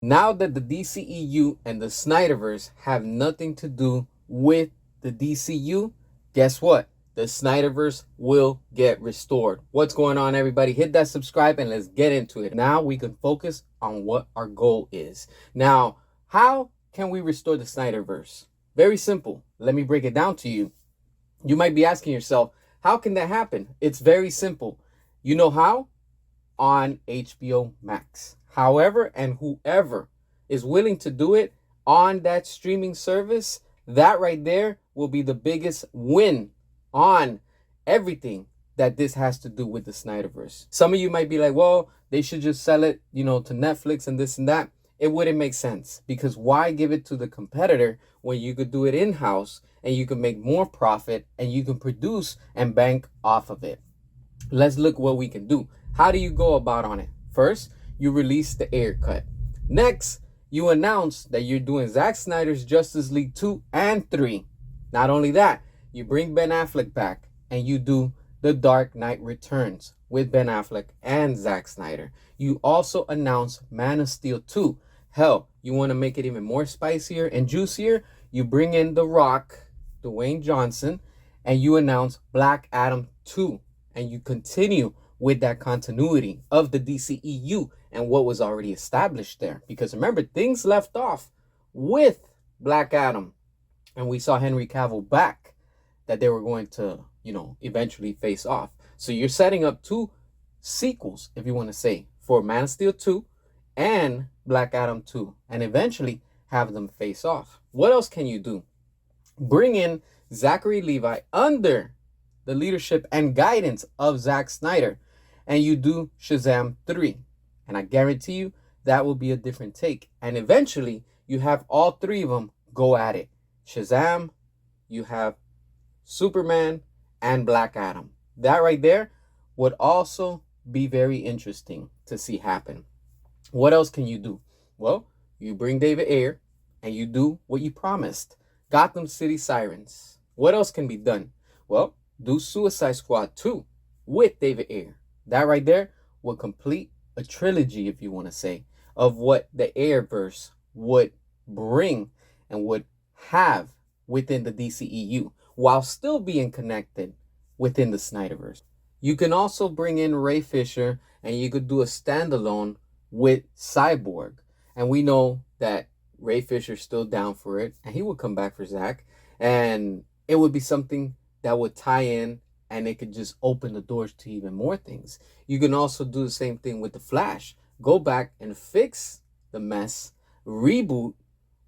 Now that the DCEU and the Snyderverse have nothing to do with the DCU, guess what? The Snyderverse will get restored. What's going on, everybody? Hit that subscribe and let's get into it. Now we can focus on what our goal is. Now, how can we restore the Snyderverse? Very simple. Let me break it down to you. You might be asking yourself, how can that happen? It's very simple. You know how? On HBO Max. However and whoever is willing to do it on that streaming service, that right there will be the biggest win on everything that this has to do with the Snyderverse. Some of you might be like, well, they should just sell it, to Netflix and this and that. It wouldn't make sense, because why give it to the competitor when you could do it in-house and you can make more profit and you can produce and bank off of it? Let's look what we can do. How do you go about on it? First, you release the air cut. Next, you announce that you're doing Zack Snyder's Justice League 2 and 3. Not only that, you bring Ben Affleck back and you do The Dark Knight Returns with Ben Affleck and Zack Snyder. You also announce Man of Steel 2. Hell, you want to make it even more spicier and juicier? You bring in The Rock, Dwayne Johnson, and you announce Black Adam 2. And you continue with that continuity of the DCEU and what was already established there. Because remember, things left off with Black Adam, and we saw Henry Cavill back, that they were going to, eventually face off. So you're setting up two sequels, if you want to say, for Man of Steel 2 and Black Adam 2, and eventually have them face off. What else can you do? Bring in Zachary Levi under the leadership and guidance of Zack Snyder, and you do Shazam 3. And I guarantee you that will be a different take. And eventually you have all three of them go at it. Shazam, you have Superman, and Black Adam. That right there would also be very interesting to see happen. What else can you do? Well, you bring David Ayer and you do what you promised. Gotham City Sirens. What else can be done? Well, do Suicide Squad 2 with David Ayer. That right there will complete a trilogy, if you want to say, of what the Ayerverse would bring and would have within the DCEU, while still being connected within the Snyderverse. You can also bring in Ray Fisher, and you could do a standalone with Cyborg. And we know that Ray Fisher's still down for it, and he would come back for Zack, and it would be something that would tie in, and it could just open the doors to even more things. You can also do the same thing with the Flash. Go back and fix the mess, reboot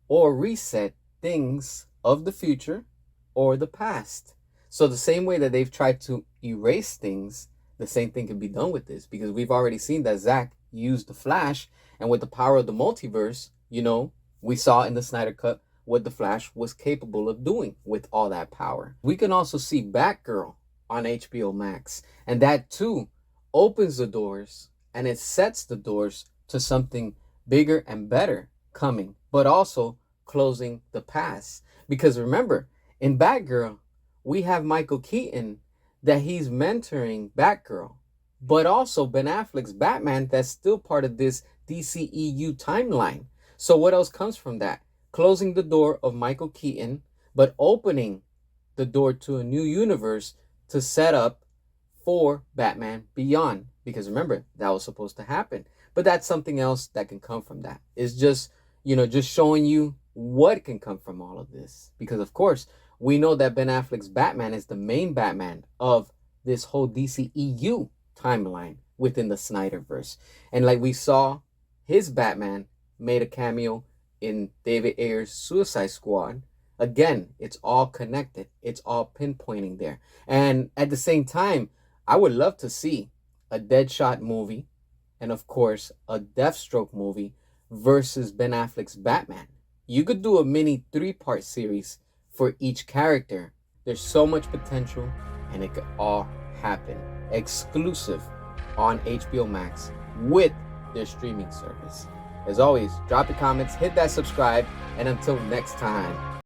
or reset things of the future or the past. So the same way that they've tried to erase things, the same thing can be done with this, because we've already seen that Zack used the Flash, and with the power of the multiverse, we saw in the Snyder Cut what the Flash was capable of doing with all that power. We can also see Batgirl on HBO Max, and that too opens the doors, and it sets the doors to something bigger and better coming, but also closing the past. Because remember, in Batgirl, we have Michael Keaton, that he's mentoring Batgirl, but also Ben Affleck's Batman, that's still part of this DCEU timeline. So what else comes from that? Closing the door of Michael Keaton, but opening the door to a new universe to set up for Batman Beyond. Because remember, that was supposed to happen. But that's something else that can come from that. It's just, just showing you what can come from all of this. Because of course, we know that Ben Affleck's Batman is the main Batman of this whole DCEU timeline within the Snyderverse. And like we saw, his Batman made a cameo in David Ayer's Suicide Squad. Again, it's all connected. It's all pinpointing there. And at the same time, I would love to see a Deadshot movie and of course a Deathstroke movie versus Ben Affleck's Batman. You could do a mini 3-part series for each character. There's so much potential, and it could all happen exclusive on HBO Max with their streaming service. As always, drop your comments, hit that subscribe, and until next time.